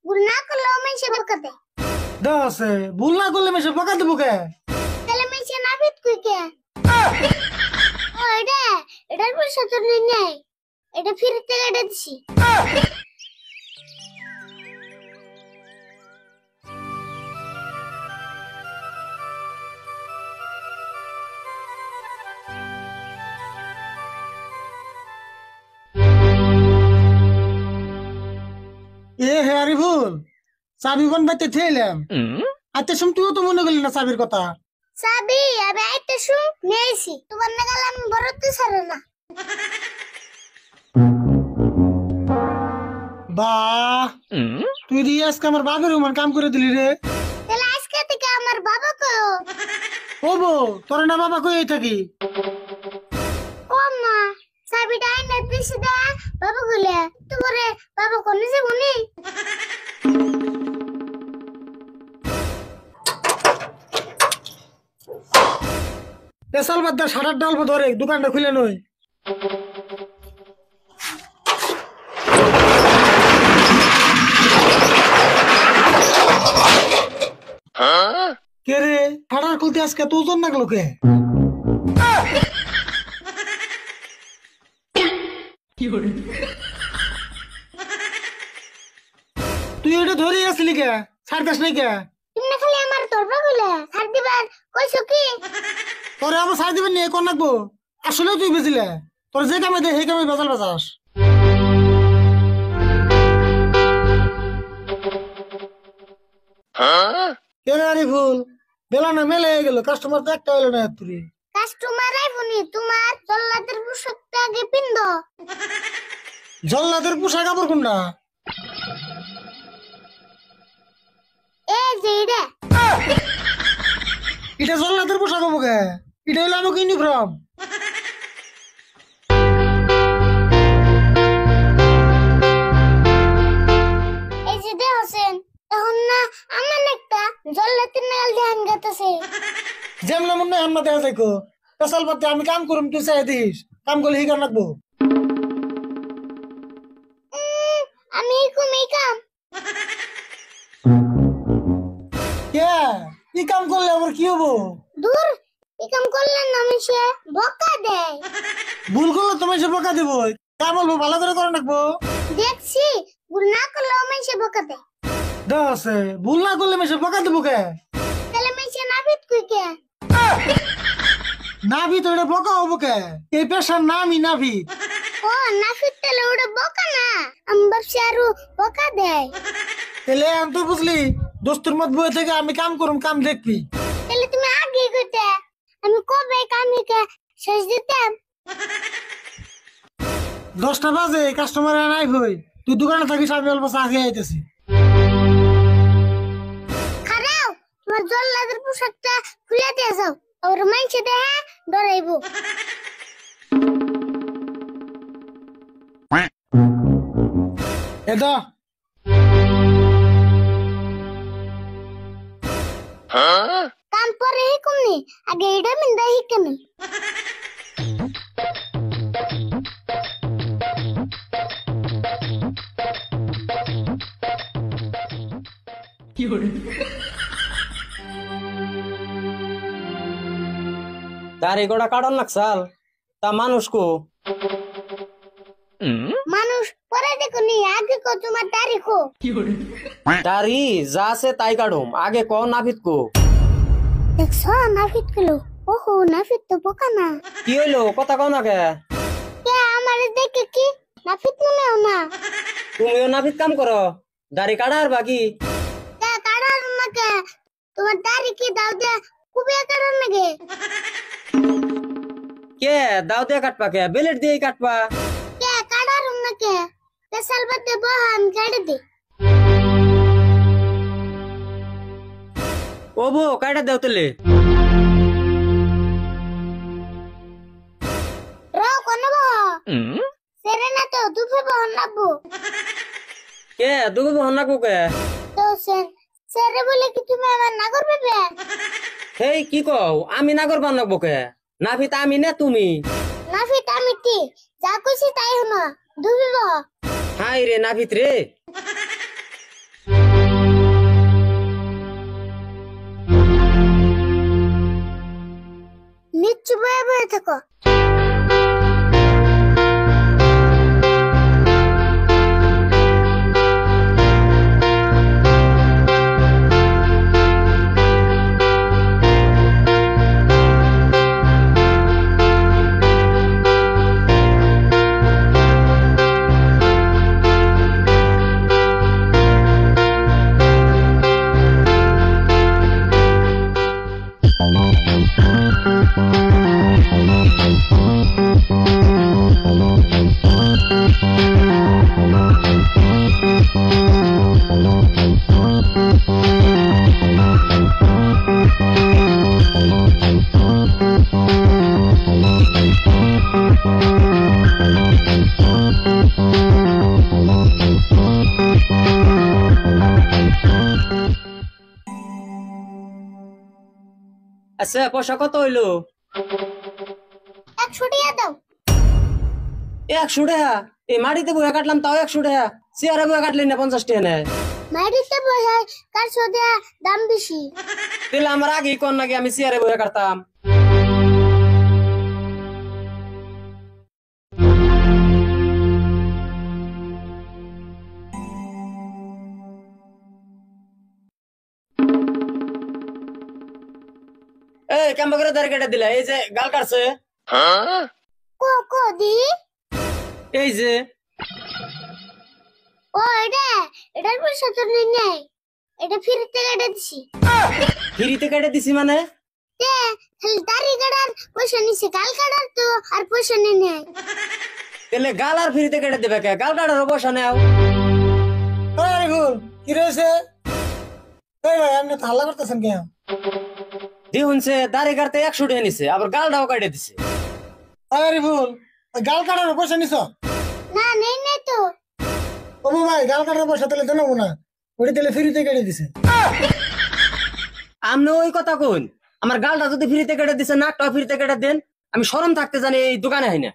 ভুল না করলেও মেশে বকা দেয়। দশে ভুল না করলে মেশে বকা দেবো কে? তাহলে মেশে নাফিত কই কে? ও এটার পয়সা তো নেই, এটা ফ্রিতে কেটে দিছি। এ হে আরিফুল, চাবি কোন বাইতে থেলাম? আচ্ছা শুন, তুইও তো মনে করলি না চাবির কথা। চাবি আমি আইতে শুন নেইছি, তোমার নাগাল আমি বড়তে ছাড়ে না। বাহ, তুই দিয়ে আজকে আমার বাপের উমান কাম করে দিলি রে। তাহলে আজকে থেকে আমার বাবা কয় ও বউ, তোর না বাবা কই থাকি? ও মা, চাবিটা আইনা দিছি দা বাবা গুলে তোমারে বাবা কোনে যে উনি। পেশাল বাদ দা, সাটার ডালবো ধরে দোকানটা খুলে নই। কে রে, সাটার খুলতে আজকে তো ওজন লাগলো কে? তুই এটা ধরে আসলি কে? ছাড়তাস নাই কে? তুমি খালি আমার দরবা গুলে ছাড় দিবার কইছো কি? তোরে আমার ছাড় দিবেন নিয়ে কোন রাখবো? আসলে তুই বেচিলে, তোর যে কামে দে সেই কামে বেচাল বেচাস। কে রে আরিফুল, বেলা না মেলে গেল, কাস্টমার তো একটা হইলো না তুই। কাস্টমার আইবনি, তোমার জল্লাদের পোশাকটা আগে পিন্দ। জল্লাদের পোশাক কাপড় কোনটা? এই যে এটা এটা জল্লাদের পোশাক হবো কে? এটা হলো আমাকে ইউনিফর্ম। এই যে দে হোসেন, এখন না আমার একটা জল্লাদের নাগাল ধ্যান গাতেছে। যেমন মনে হয় আমরা দেখা যাইকো, পেশাল পাতে আমি কাম করুম, তুই চাই দিস কাম করলে হি কাম রাখবো। আমি কমই কাম কে কি কাম করলে আমার কি হবো? দূর, এই কাম করলে না মিশে বকা দেয়। ভুল করলে তোমার সে বকা দেবো, তা বলবো ভালো করে করে রাখবো। দেখছি ভুল না করলেও মিশে বকা দেয়। দশে ভুল না করলে মেশে বকা দেবো কে? তাহলে মিশে নাফিত কই কে? নাভি তো এটা বকা হবো কে? এই পেশার নামই নাভি। ও নাফিত, তাহলে ওটা বকা না, আমি ভাবছি আরো বকা দেয়। তাহলে আমি তো বুঝলি, দোস্তুর মত বয়ে থেকে আমি কাম করুম, কাম দেখবি। তাহলে তুমি আগে কইতে, আমি কবে কামিকে শেষ দিতাম। 10টা বাজে কাস্টমার নাই ভই, তুই দোকানে থাকিস, আমি অল্প চা খেয়ে আইতেছি। খারাও, তোমার জল্লাদের পোশাকটা খুলে দিয়ে যাও, আর মাইছে দেহে ডরাইবো। এটা কাম পরে হিকুমনি, আগে এটা মিন্দা হিকেনি। দাড়ি গোড়া কাটন লাগছাল, তা মানুষ কো? মানুষ পরে দেখুনি, আগে কো তোমার তারিখো। দাড়ি যা আছে তাই কাটুম, আগে ক নাফিত কো। দেখছো নাফিত গুলো, ওহো নাফিত তো বোকা না। কি হইলো, কথা কও না কে? কে আমারে দেখে কি নাফিত মনেও না? তুমিও নাফিত কাম করো, দাড়ি কাটার বাকি। কে কাটার নাকে, তোমার দাড়ি কি দাও দে খুবই কাটার নাকি? কে দাও দিয়ে কাটবা, কে বেলেট দিয়ে কাটবা? কে কাটার নাকে, পেশাল বাদে বহান কাটে দে। ও বো কাটা দেও তেলে। রাও কোন বহ সেরে না তো দুপুর বহন লাগবো। কে দুগো বহন লাগবো কে? তো সেরে বলে কি তুমি আমার না করবে? হেই কি কও, আমি নাগর বান লাগবো কে? নাফিত আমি না তুমি? নাফিত আমি কি যা কইছি তাই হলো, দুপুর বহ। হাই রে নাফিত রে। থাকো। আচ্ছা পয়সা কত হইলো? 100 টাকা দাও। 100 টাকা? এই মাটিতে বইয়া কাটলাম তাও 100 টাকা, চেয়ারে বইয়া কাটলি না 50 টাকা নেয়? মাটিতে বসে কাটছো দেয়া দাম বেশি। তাহলে আমার আগেই কোন নাকি আমি চেয়ারে বইয়া কাটতাম। এই কেমন করে দাঁড়িয়ে কেটে দিলা? এই যে গাল কাটছে, কো কো দি। এই যে ও এটার পয়সা তো নেই। এটা ফ্রিতে কেটে দিছি। ফ্রিতে কেটে দিছি মানে? তে খালি দাড়ি কাটার পয়সা নিছে, গাল কাটার তো আর পয়সা নেই। তাহলে গাল আর ফ্রিতে কেটে দেবে কে? গাল কাটারও পয়সা নেও। ওই আরিফুল কি রয়েছে? এই ভাই আপনি তো হাল্লা করতেছেন কেন? দেখুনছে দাড়ি কাটতে 100 টাকা নিছে, আবার গালটাও কাটে দিছে। ওই আরিফুল ওই গাল কাটার পয়সা নিছ? না নেই তো। ও ভাই গাল কাটার পয়সা তাহলে তো নেবো না, ওটা তাহলে ফ্রিতে কেটে দিছে। আপনি ওই কথা কোন? আমার গালটা যদি ফ্রিতে কেটে দিছে, নাকটাও ফ্রিতে কেটে দেন, আমি শরম থাকতে জানি এই দোকানে হয় না।